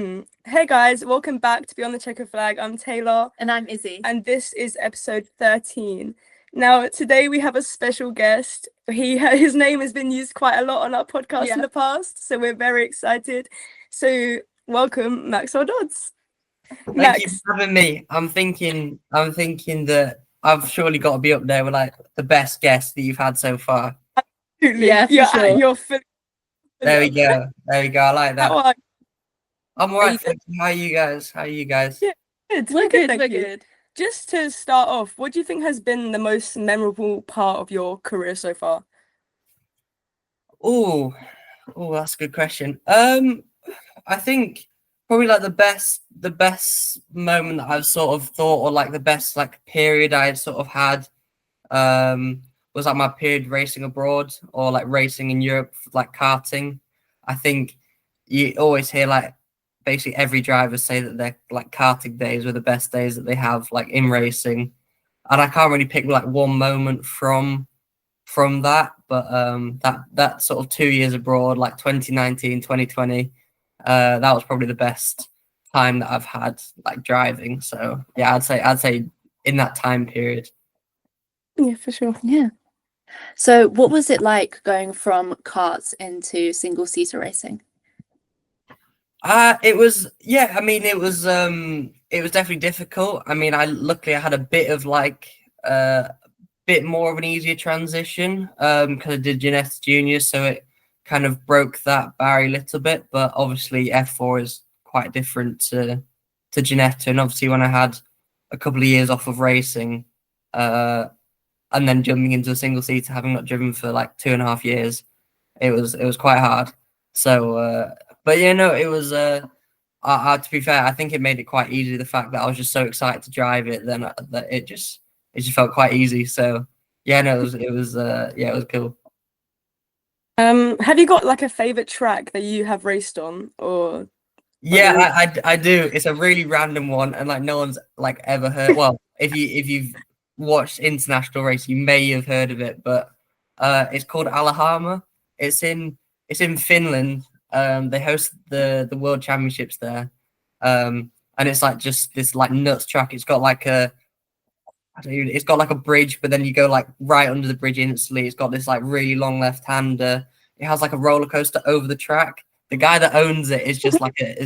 Hey guys, welcome back to Beyond the Checker Flag. I'm Taylor, And I'm Izzy. and this is episode 13. Now, today we have a special guest. His name has been used quite a lot on our podcast in the past, so we're very excited. So, welcome, Maxwell Dodds. Thank you for having me. I'm thinking that I've surely got to be up there with like the best guest that you've had so far. Absolutely. Yeah, for sure. You're fully There we go. There we go. I like that. How are I'm all right. Thank you. How are you guys? Yeah. Good. We're good, thank we're you. good. Just to start off, what do you think has been the most memorable part of your career so far? Oh, that's a good question. I think probably like the best moment that I've sort of thought, or like the best like period I sort of had, was like my period racing abroad or like racing in Europe, like karting. I think you always hear like basically every driver say that their like karting days were the best days that they have like in racing, and I can't really pick like one moment from that, but that sort of 2 years abroad, like 2019, 2020, that was probably the best time that I've had like driving. So yeah, I'd say in that time period. Yeah, for sure. Yeah. So what was it like going from karts into single-seater racing? It was, yeah, I mean it was definitely difficult. I mean, luckily I had a bit of like bit more of an easier transition because I did Jeanette Junior, so it kind of broke that barrier a little bit. But obviously F4 is quite different to Jeanette, and obviously when I had a couple of years off of racing, and then jumping into a single seater, having not driven for like 2.5 years, it was quite hard. So, but yeah, no, it was. To be fair, I think it made it quite easy. The fact that I was just so excited to drive it, then that it just felt quite easy. So yeah, no, it was yeah, it was cool. Have you got like a favorite track that you have raced on, or Yeah, I do. It's a really random one, and like no one's like ever heard. Well, if you've watched international race, you may have heard of it, but it's called Alahama. It's in Finland. They host the World Championships there, and it's like just this like nuts track. It's got like it's got like a bridge, but then you go like right under the bridge instantly. It's got this like really long left-hander. It has like a roller coaster over the track. The guy that owns it is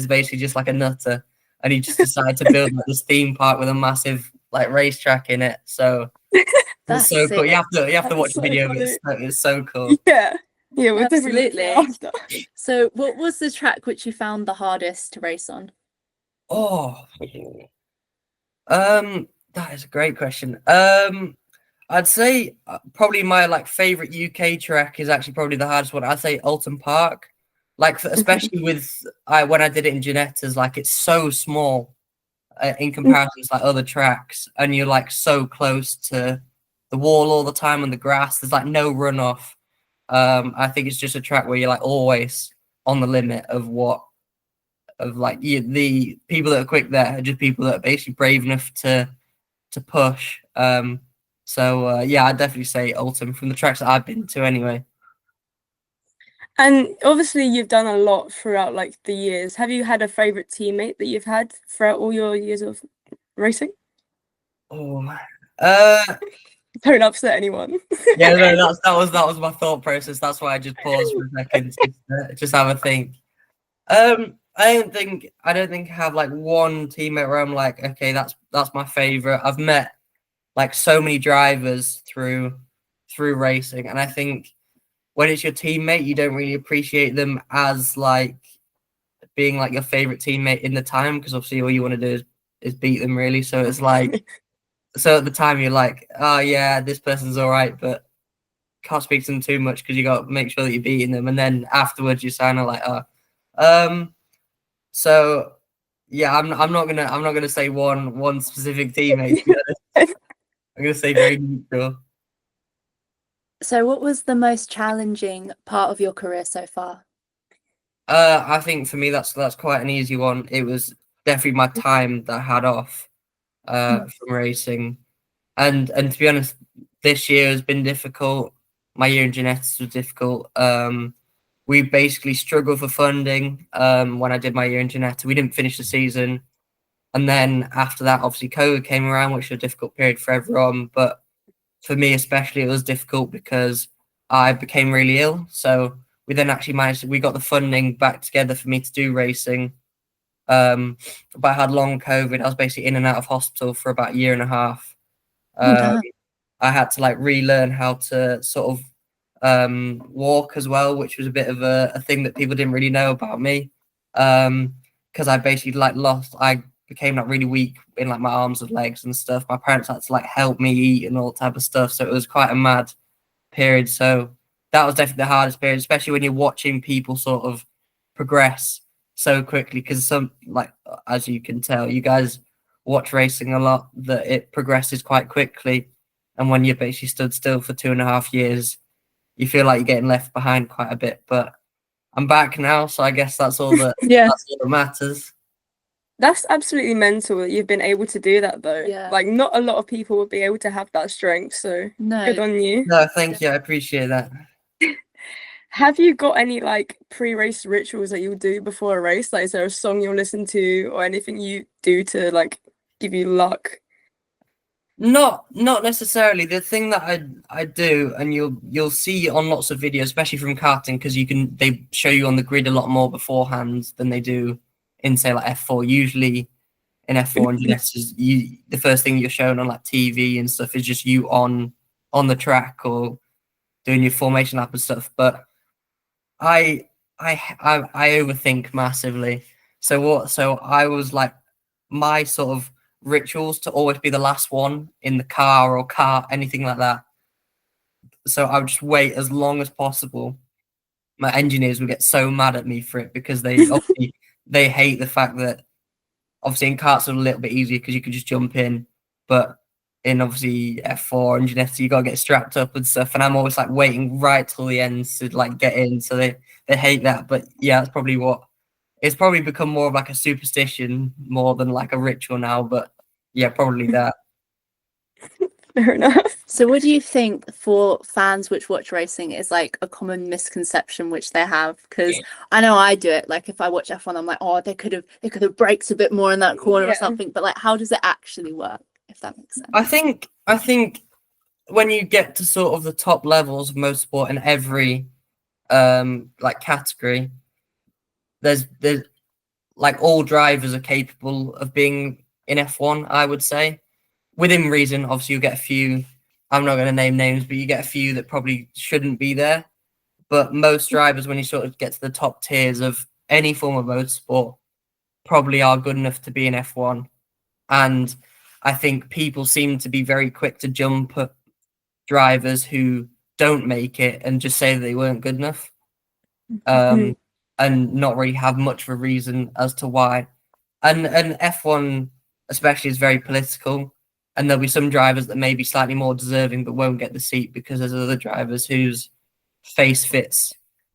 basically just like a nutter, and he just decided to build like this theme park with a massive like racetrack in it. So That's it's so cool. sick. You have to watch so the video. funny. It's so cool. Yeah, we're definitely Absolutely. after. So what was the track which you found the hardest to race on? Oh, that is a great question. I'd say probably my like favorite UK track is actually probably the hardest one. I'd say Alton Park, like especially with when I did it in Giannetta's, like it's so small in comparison to like other tracks, and you're like so close to the wall all the time on the grass. There's like no runoff. I think it's just a track where you're like always on the limit of the people that are quick there are just people that are basically brave enough to push. So yeah, I'd definitely say Alton from the tracks that I've been to anyway. And obviously, you've done a lot throughout like the years. Have you had a favorite teammate that you've had throughout all your years of racing? Oh, Don't upset anyone. yeah, no, that was my thought process. That's why I just paused for a second to just have a think. I don't think I have like one teammate where I'm like, okay, that's my favorite. I've met like so many drivers through racing, and I think when it's your teammate, you don't really appreciate them as like being like your favorite teammate in the time, because obviously all you want to do is beat them really. So it's like, so at the time you're like, oh yeah, this person's all right, but can't speak to them too much because you got to make sure that you're beating them. And then afterwards you sound like, so yeah, I'm not gonna say one specific teammate. I'm gonna say very neutral. So what was the most challenging part of your career so far? I think for me that's quite an easy one. It was definitely my time that I had off from racing, and to be honest, this year has been difficult. My year in genetics was difficult. we basically struggled for funding when I did my year in Geneta. We didn't finish the season. And then after that, obviously, COVID came around, which was a difficult period for everyone. But for me, especially, it was difficult because I became really ill. So we then actually we got the funding back together for me to do racing. But I had long COVID. I was basically in and out of hospital for about a year and a half. I had to like relearn how to sort of walk as well, which was a bit of a thing that people didn't really know about me. Because I basically I became like really weak in like my arms and legs and stuff. My parents had to like help me eat and all type of stuff. So it was quite a mad period. So that was definitely the hardest period, especially when you're watching people sort of progress so quickly. Because some, like, as you can tell, you guys watch racing a lot, that it progresses quite quickly. And when you're basically stood still for 2.5 years, you feel like you're getting left behind quite a bit. But I'm back now, so I guess that's all that that's all that matters. That's absolutely mental that you've been able to do that, though. Yeah. Like, not a lot of people would be able to have that strength, so good on you. No, thank you. I appreciate that. Have you got any like pre-race rituals that you'll do before a race? Like, is there a song you'll listen to or anything you do to like give you luck? Not necessarily. The thing that I do, and you'll see on lots of videos, especially from karting, because they show you on the grid a lot more beforehand than they do in, say, like F4. Usually in F4 and Genesis, the first thing you're shown on like TV and stuff is just you on the track or doing your formation lap and stuff. But I overthink massively. So I was like, my sort of rituals to always be the last one in the car or cart, anything like that. So I would just wait as long as possible. My engineers would get so mad at me for it because they obviously they hate the fact that obviously in karts are a little bit easier because you could just jump in, but in obviously F4 and Genetics you gotta get strapped up and stuff. And I'm always like waiting right till the end to like get in. So they hate that. But yeah, that's probably it's probably become more of like a superstition more than like a ritual now. But yeah, probably that. Fair enough. So what do you think for fans which watch racing is like a common misconception which they have? Because I know I do it. Like if I watch F1, I'm like, oh, they could have braked a bit more in that corner or something. But like, how does it actually work? If that makes sense. I think when you get to sort of the top levels of motorsport in every like category, there's like all drivers are capable of being in F1, I would say. Within reason, obviously you get a few, I'm not going to name names, but you get a few that probably shouldn't be there. But most drivers, when you sort of get to the top tiers of any form of motorsport, probably are good enough to be in F1. And I think people seem to be very quick to jump at drivers who don't make it and just say that they weren't good enough. And not really have much of a reason as to why. And F1 especially is very political. And there'll be some drivers that may be slightly more deserving but won't get the seat because there's other drivers whose face fits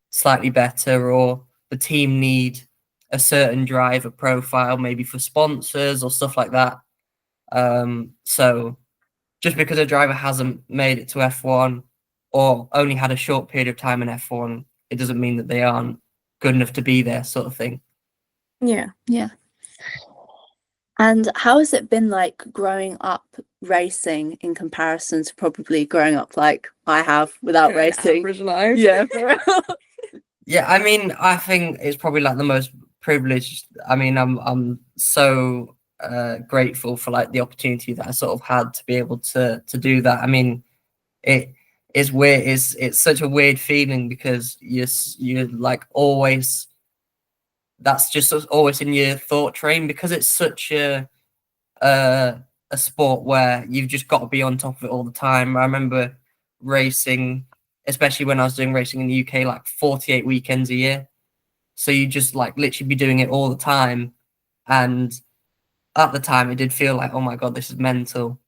slightly better, or the team need a certain driver profile, maybe for sponsors or stuff like that. So just because a driver hasn't made it to F1 or only had a short period of time in F1, it doesn't mean that they aren't good enough to be there, sort of thing. Yeah. And how has it been like growing up racing in comparison to probably growing up like I have without racing? Yeah. Yeah, I mean, I think it's probably like the most privileged. I mean, I'm so grateful for like the opportunity that I sort of had to be able to do that. I mean, it is weird. It's such a weird feeling because you're like always. That's just always in your thought train because it's such a sport where you've just got to be on top of it all the time. I remember racing, especially when I was doing racing in the UK, like 48 weekends a year. So you just like literally be doing it all the time. And at the time, it did feel like, oh my God, this is mental.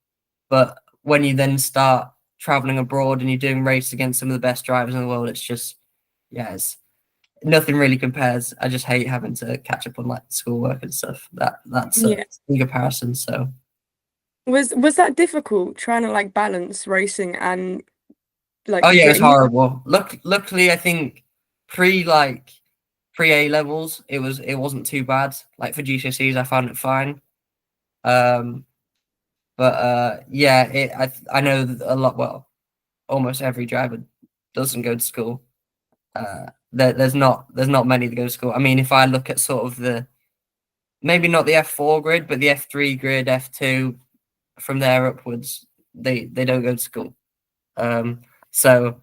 But when you then start traveling abroad and you're doing race against some of the best drivers in the world, it's just, it's nothing really compares. I just hate having to catch up on like schoolwork and stuff. That's in comparison. So was that difficult trying to like balance racing and like? Oh yeah, it's horrible. Luckily, I think pre A levels, it wasn't too bad. Like for GCSEs, I found it fine. But yeah, I know that a lot. Well, almost every driver doesn't go to school. There's not many that go to school. I mean, if I look at sort of the maybe not the F4 grid, but the F3 grid, F2, from there upwards, they don't go to school. So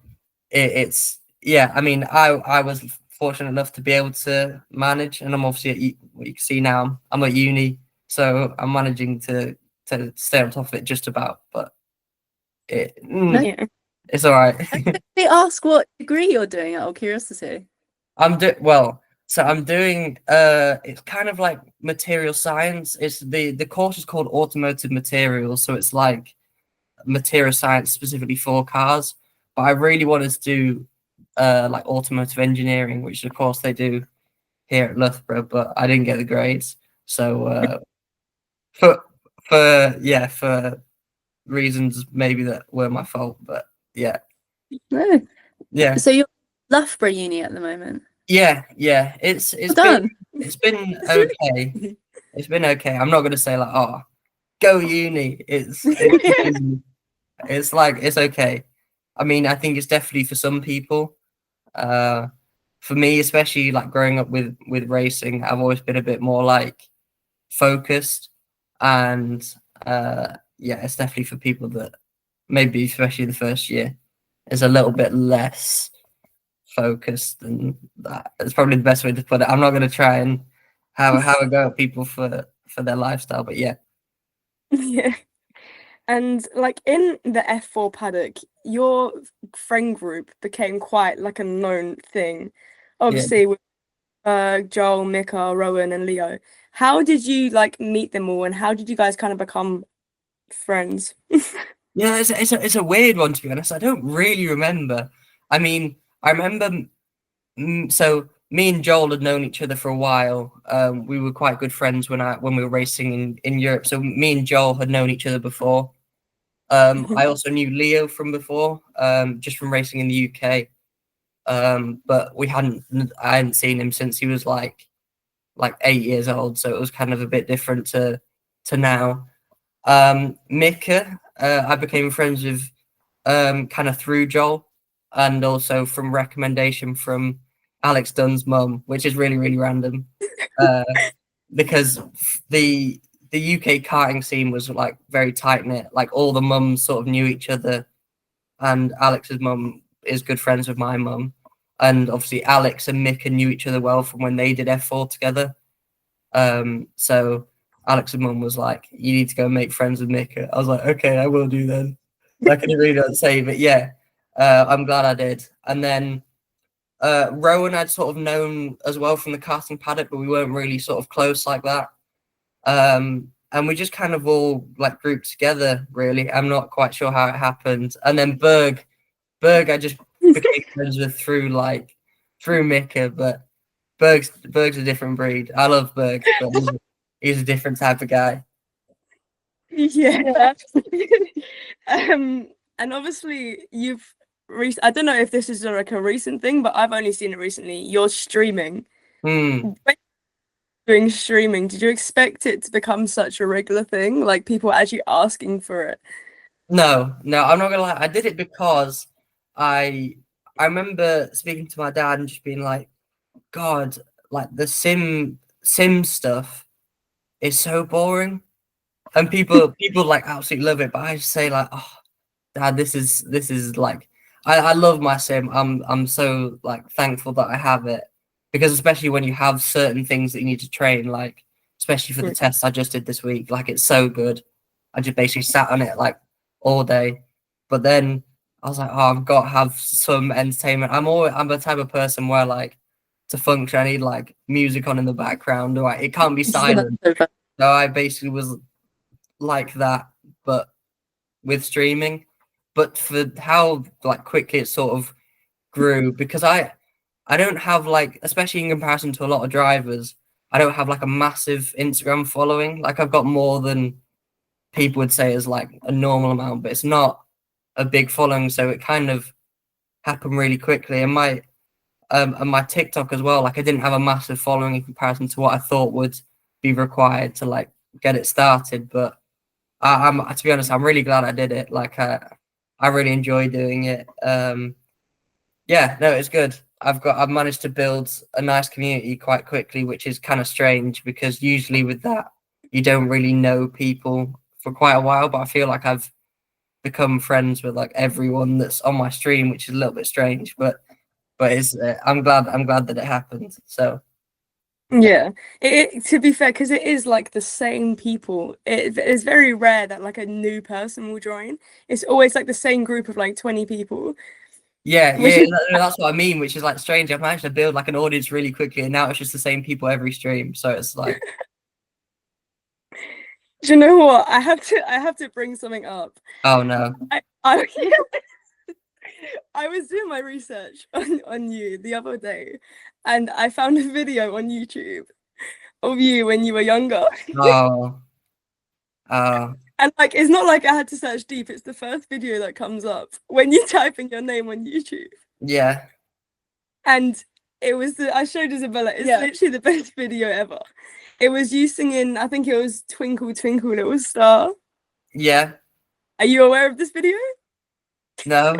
it's yeah. I mean, I was fortunate enough to be able to manage, and I'm obviously at what you can see now. I'm at uni, so I'm managing to stay on top of it just about. But it's all right. They ask what degree you're doing out of curiosity. So I'm doing it's kind of like material science. It's the course is called automotive materials, so it's like material science specifically for cars. But I really wanted to do like automotive engineering, which of course they do here at Loughborough, but I didn't get the grades. So for reasons maybe that were my fault, but yeah. No. Yeah. So you're Loughborough Uni at the moment? Yeah. It's done. It's been okay. It's been okay. I'm not gonna say like, oh, go uni. It's like it's okay. I mean, I think it's definitely for some people. For me, especially like growing up with racing, I've always been a bit more like focused, and yeah, it's definitely for people that maybe, especially the first year, is a little bit less focused than that. It's probably the best way to put it. I'm not going to try and have a go at people for their lifestyle, but yeah. Yeah. And like in the F4 paddock, your friend group became quite like a known thing. Obviously, with Joel, Mika, Rowan, and Leo. How did you like meet them all, and how did you guys kind of become friends? Yeah, it's a weird one, to be honest. I don't really remember. I mean, I remember. So me and Joel had known each other for a while. We were quite good friends when we were racing in Europe. So me and Joel had known each other before. I also knew Leo from before, just from racing in the UK. But I hadn't seen him since he was like 8 years old. So it was kind of a bit different to now. Mika, I became friends with kind of through Joel, and also from recommendation from Alex Dunn's mum, which is really, really random. Because the UK karting scene was like very tight knit. Like all the mums sort of knew each other, and Alex's mum is good friends with my mum, and obviously Alex and Mika knew each other well from when they did F4 together. So Alex's mum was like, "You need to go make friends with Mika." I was like, "Okay, I will do then." I can really not say, but yeah, I'm glad I did. And then Rowan I'd sort of known as well from the karting paddock, but we weren't really sort of close like that. And we just kind of all like grouped together, really. I'm not quite sure how it happened. And then Berg I just became friends with through Mika, but Berg's a different breed. I love Berg, but he's a different type of guy. Yeah. And obviously I don't know if this is like a recent thing, but I've only seen it recently. You're streaming. Doing streaming, did you expect it to become such a regular thing? Like people actually asking for it? No, I'm not gonna lie. I did it because I remember speaking to my dad and just being like, God, like the sim stuff is so boring. And people like absolutely love it, but I just say like, oh Dad, this is like I love my sim. I'm so like thankful that I have it, because especially when you have certain things that you need to train, like especially for the tests I just did this week, like it's so good. I just basically sat on it like all day. But then I was like, oh, I've got to have some entertainment. I'm the type of person where like to function I need like music on in the background, or it can't be silent. So I basically was like that, but with streaming. But for how like quickly it sort of grew, because I don't have like, especially in comparison to a lot of drivers, I don't have like a massive Instagram following. Like I've got more than people would say is like a normal amount, but it's not a big following, so it kind of happened really quickly. And and my TikTok as well. Like I didn't have a massive following in comparison to what I thought would be required to like get it started. But I'm to be honest, I'm really glad I did it. Like I really enjoy doing it. Yeah, no, it's good. I've managed to build a nice community quite quickly, which is kind of strange because usually with that you don't really know people for quite a while. But I feel like I've become friends with like everyone that's on my stream, which is a little bit strange. But it's I'm glad that it happened. So Yeah, to be fair, because it is like the same people. It's very rare that like a new person will join. It's always like the same group of like 20 people. yeah, Which yeah, is, that's what I mean, which is like strange. I've managed to build like an audience really quickly, and now it's just the same people every stream. So it's like, do you know what? I have to bring something up. oh no, I I was doing my research on you the other day, and I found a video on YouTube of you when you were younger. oh, oh, And like it's not like I had to search deep, it's the first video that comes up when you type in your name on YouTube. yeah, And it was I showed Isabella, it's literally the best video ever. It was you singing, I think it was Twinkle Twinkle Little Star. yeah. Are you aware of this video? No,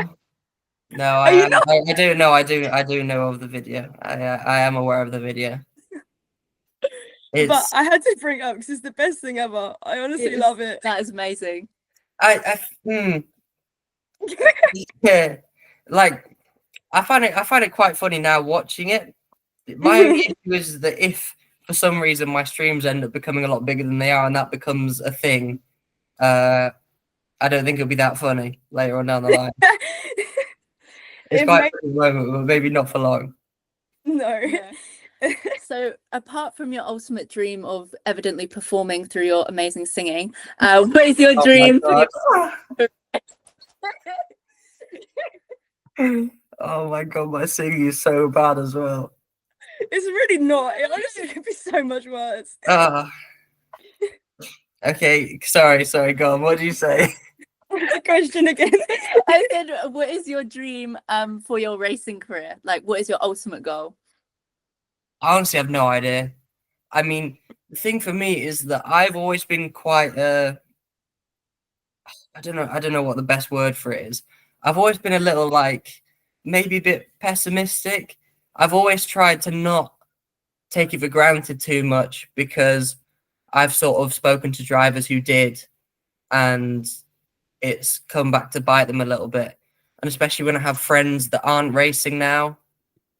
no, Are you not? I do know, I do know of the video. I am aware of the video. But It's I had to bring it up because it's the best thing ever. I honestly love it. That is amazing. Yeah, like I find it quite funny now watching it. My only issue is that if for some reason my streams end up becoming a lot bigger than they are, and that becomes a thing, I don't think it'll be that funny later on down the line. It's quite a funny moment, but maybe not for long. No. Yeah. So, apart from your ultimate dream of evidently performing through your amazing singing, what is your dream for Oh my god, my singing is so bad as well. It's really not. It honestly could be so much worse. Okay, sorry, go on. What did you say? What's the question again? I said, what is your dream for your racing career? Like, what is your ultimate goal? I honestly have no idea. I mean, the thing for me is that I've always been quite I don't know what the best word for it is. I've always been a little like maybe a bit pessimistic. I've always tried to not take it for granted too much because I've sort of spoken to drivers who did, and it's come back to bite them a little bit. And especially when I have friends that aren't racing now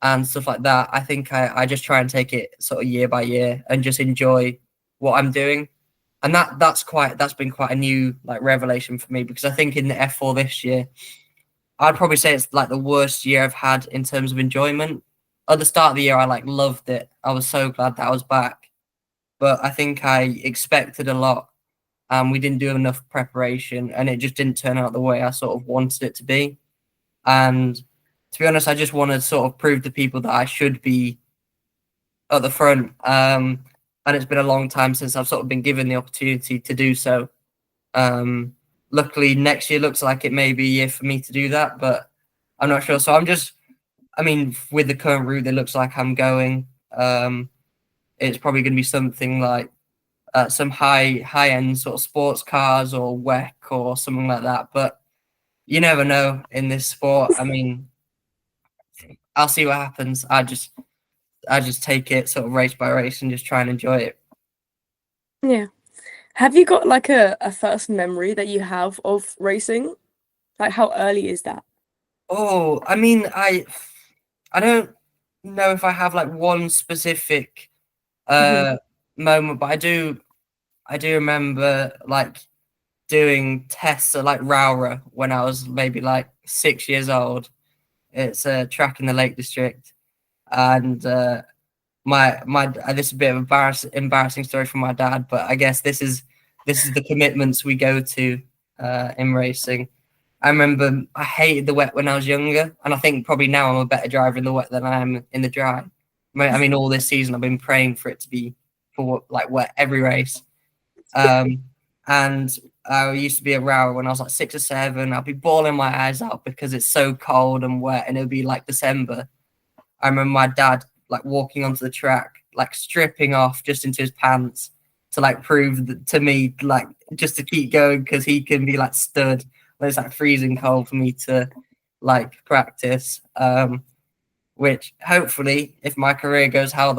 and stuff like that, I think I just try and take it sort of year by year and just enjoy what I'm doing. And that's been quite a new like revelation for me, because I think in the F4 this year, I'd probably say it's like the worst year I've had in terms of enjoyment. At the start of the year, I like loved it. I was so glad that I was back. But I think I expected a lot, and we didn't do enough preparation, and it just didn't turn out the way I sort of wanted it to be. And to be honest, I just want to sort of prove to people that I should be at the front. And it's been a long time since I've sort of been given the opportunity to do so. Luckily, next year looks like it may be a year for me to do that, but I'm not sure. So I mean, with the current route that looks like I'm going, it's probably going to be something like some high end sort of sports cars or WEC or something like that. But you never know in this sport. I mean, I'll see what happens. I just take it sort of race by race and just try and enjoy it. Yeah. Have you got like a first memory that you have of racing? Like how early is that? Oh, I mean, I don't know if I have like one specific moment, but I do remember like doing tests at like Rowra when I was maybe like 6 years old. It's a track in the Lake District, and my this is a bit of an embarrassing story from my dad, but I guess this is the commitments we go to in racing. I remember I hated the wet when I was younger, and I think probably now I'm a better driver in the wet than I am in the dry. I mean, all this season I've been praying for it to be for like wet every race. And I used to be at Rower when I was like 6 or 7. I'd be bawling my eyes out because it's so cold and wet, and it would be like December. I remember my dad like walking onto the track, like stripping off just into his pants to like prove to me, like just to keep going, because he can be like stood when it's like freezing cold for me to like practice. Which hopefully, if my career goes how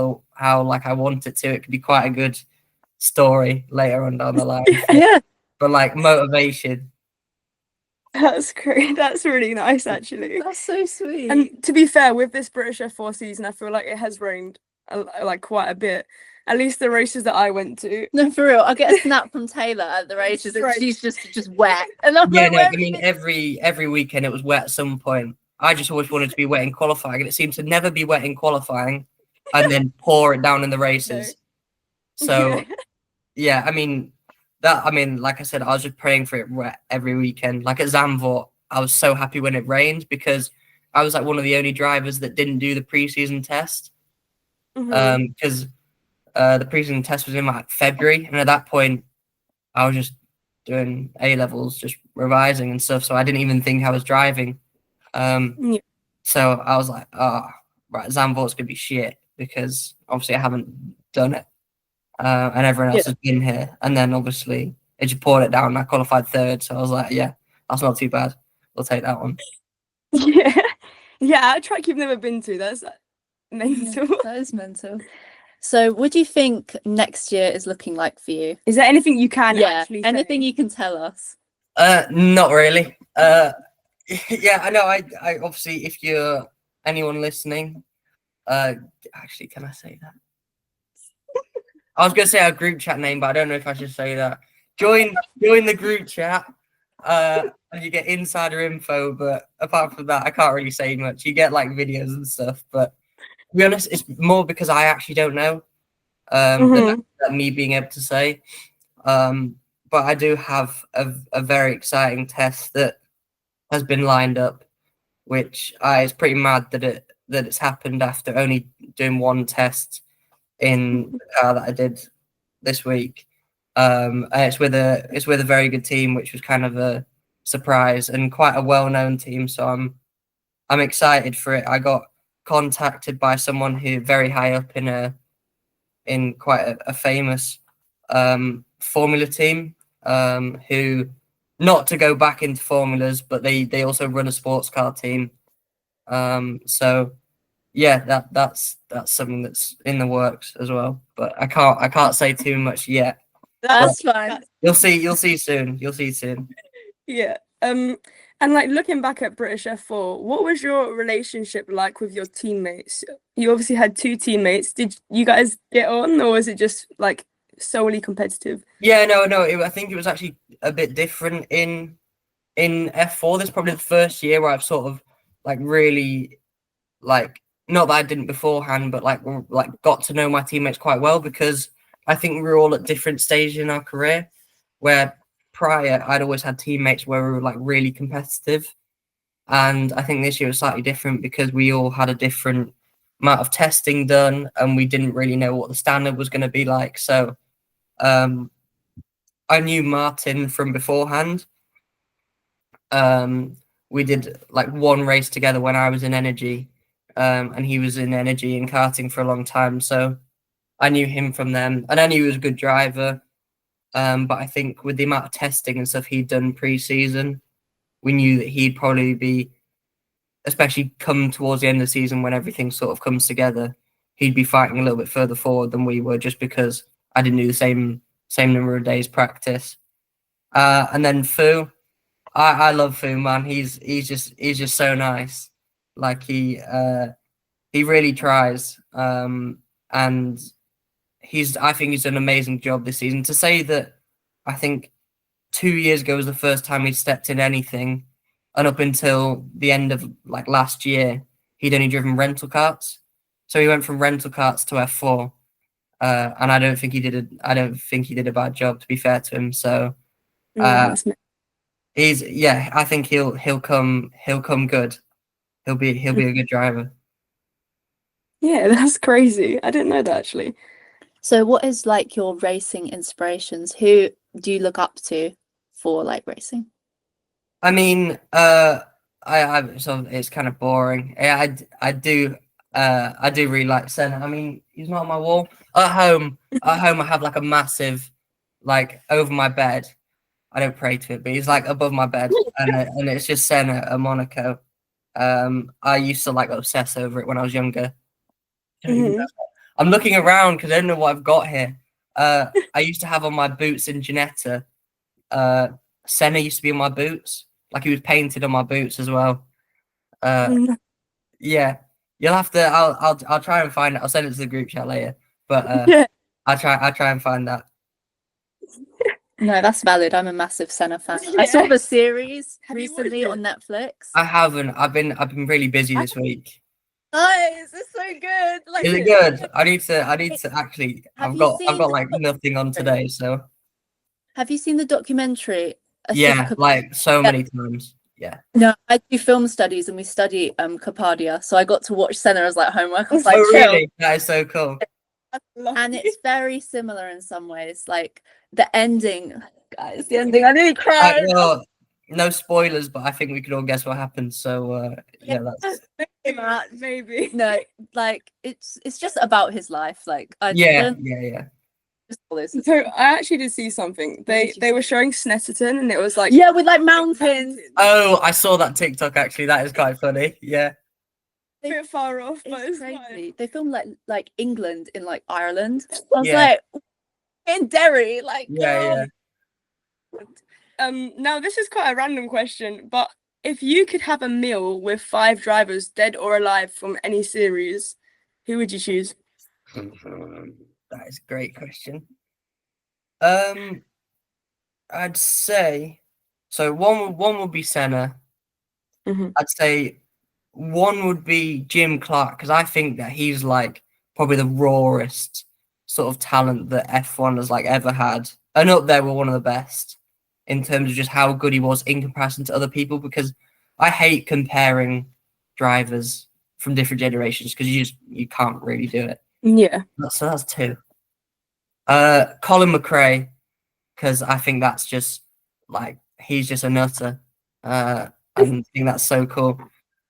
like I want it to, it could be quite a good story later on down the line. Yeah. But like motivation. That's great. That's really nice, actually. That's so sweet. And to be fair, with this British F4 season, I feel like it has rained like quite a bit. At least the races that I went to. No, for real. I get a snap from Taylor at the races and she's just wet. And I'm Yeah, like, no, I mean every weekend it was wet at some point. I just always wanted to be wet in qualifying, and it seemed to never be wet in qualifying, and then pour it down in the races. So yeah, I mean like I said, I was just praying for it wet every weekend. Like at Zandvoort, I was so happy when it rained because I was like one of the only drivers that didn't do the preseason test. Because the preseason test was in like February, and at that point I was just doing A levels, just revising and stuff, so I didn't even think I was driving. So I was like, oh, right, Zandvoort's gonna be shit because obviously I haven't done it, and everyone else has been here. And then obviously it just poured it down, and I qualified third, so I was like, yeah, that's not too bad. We'll take that one. Yeah, a track you've never been to. That's mental. Yeah, that is mental. So what do you think next year is looking like for you? Is there anything you can actually say? Anything you can tell us? Not really. Yeah, I know. I obviously, if you're anyone listening, actually, can I say that? I was gonna say our group chat name, but I don't know if I should say that. Join the group chat, and you get insider info. But apart from that, I can't really say much. You get like videos and stuff, but to be honest, it's more because I actually don't know. Than me being able to say. But I do have a very exciting test that has been lined up, which is pretty mad that it's happened after only doing one test in the car that I did this week. And it's with a very good team, which was kind of a surprise and quite a well-known team. So I'm excited for it. I got contacted by someone who very high up in quite a famous formula team, who, not to go back into formulas, but they also run a sports car team. So yeah, that's something that's in the works as well, but I can't say too much yet. That's fine. You'll see soon. Yeah. And like looking back at British F4, what was your relationship like with your teammates? You obviously had two teammates. Did you guys get on, or was it just like solely competitive? Yeah, no. I think it was actually a bit different in F4. This is probably the first year where I've sort of like really, like, not that I didn't beforehand, but like got to know my teammates quite well, because I think we were all at different stages in our career, where prior I'd always had teammates where we were like really competitive, and I think this year was slightly different because we all had a different amount of testing done and we didn't really know what the standard was going to be like. So I knew Martin from beforehand. We did like one race together when I was in energy, and he was in energy and karting for a long time, so I knew him from them, and I knew he was a good driver. But I think with the amount of testing and stuff he'd done pre-season, we knew that he'd probably be, especially come towards the end of the season when everything sort of comes together, he'd be fighting a little bit further forward than we were, just because I didn't do the same number of days practice. And then Fu, I love Fu, man. He's just so nice. Like he really tries. And I think he's done an amazing job this season. To say that, I think 2 years ago was the first time he'd stepped in anything, and up until the end of like last year, he'd only driven rental karts. So he went from rental karts to F4, and I don't think he did a bad job, to be fair to him. So I think he'll come good. He'll be a good driver. Yeah, that's crazy. I didn't know that, actually. So what is like your racing inspirations? Who do you look up to for like racing? I mean, so it's kind of boring. I do I do really like Senna. I mean, he's not on my wall. At home, I have like a massive, like over my bed. I don't pray to it, but he's like above my bed, and it's just Senna, a Monaco. I used to like obsess over it when I was younger. I'm looking around because I don't know what I've got here. I used to have on my boots in Ginetta. Senna used to be on my boots, like he was painted on my boots as well. Yeah, you'll have to. I'll try and find it. I'll send it to the group chat later. But Yeah. I'll try and find that. No, that's valid. I'm a massive Senna fan. I saw the series recently on Netflix. I haven't. I've been really busy this week. Nice, it's so good. Like, is it good? I need to actually. I've got like nothing on today. So. Have you seen the documentary? Yeah, like so many times. Yeah. No, I do film studies and we study Capadia, so I got to watch Senna as like homework. I was like, oh really? That is so cool. And it's very similar in some ways. Like the ending, guys. The ending. I nearly cried. Well, no spoilers, but I think we could all guess what happens. So yeah, that's maybe. No, like it's just about his life. Like yeah. So I actually did see something. They were showing Snetterton, and it was like with like mountains. Oh, I saw that TikTok actually. That is quite funny. Yeah. A bit far off, but it's crazy. fine. They filmed like England in like Ireland. I was like in Derry, like yeah. Now this is quite a random question, but if you could have a meal with 5 drivers, dead or alive, from any series, who would you choose? That is a great question. I'd say so. One would be Senna. I'd say one would be Jim Clark, because I think that he's like probably the rawest sort of talent that F1 has like ever had, and up there we're one of the best in terms of just how good he was in comparison to other people. Because I hate comparing drivers from different generations because you can't really do it. Yeah. So that's 2. Colin McRae, because I think that's just like he's just a nutter. I think that's so cool.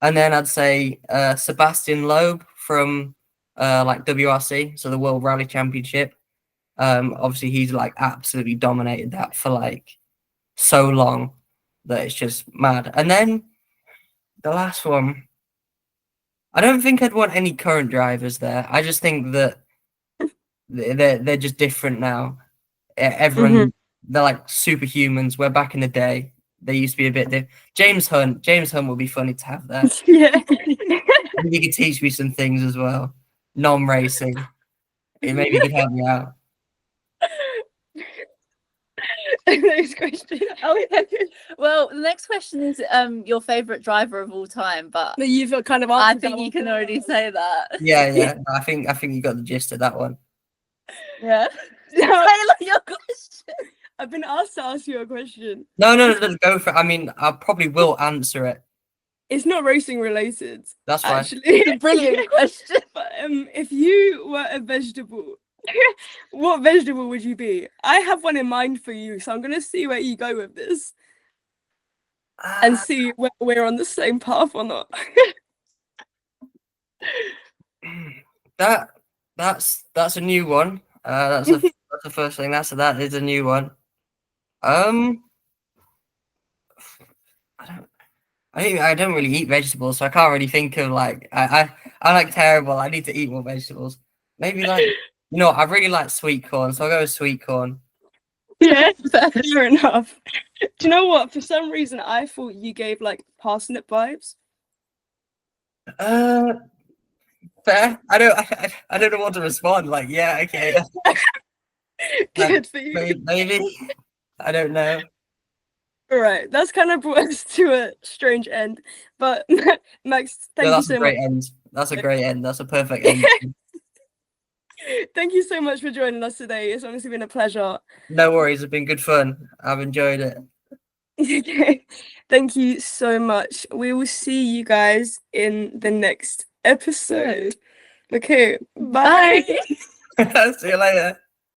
And then I'd say Sebastian Loeb from like WRC, so the World Rally Championship. Obviously he's like absolutely dominated that for like so long that it's just mad. And then the last one, I don't think I'd want any current drivers there. I just think that they're just different now. Everyone, they're like superhumans. Where back in the day, they used to be a bit. James Hunt would be funny to have there. Yeah, he could teach me some things as well. Non-racing, maybe he could help me out. Next question. Well, the next question is your favorite driver of all time, but you've kind of I think you can already say that. Yeah. I think you got the gist of that one. Yeah. Taylor, your question. I've been asked to ask you a question. No, go for it. I mean, I probably will answer it. It's not racing related. That's fine. Actually, it's a brilliant question. But if you were a vegetable, what vegetable would you be? I have one in mind for you, so I'm gonna see where you go with this, and see whether we're on the same path or not. That's a new one. That's the first thing. That is a new one. I don't really eat vegetables, so I can't really think of like I like terrible. I need to eat more vegetables. Maybe like I really like sweet corn, so I'll go with sweet corn. Yeah, fair enough. Do you know what? For some reason, I thought you gave like parsnip vibes. Fair. I don't know what to respond. Like, yeah, okay. Good for you. Maybe. I don't know. All right, that's kind of brought us to a strange end. But Max, thank you so much. That's a great end. That's a perfect end. Thank you so much for joining us today. It's honestly been a pleasure. No worries. It's been good fun. I've enjoyed it. Okay. Thank you so much. We will see you guys in the next episode. Okay. Bye. See you later.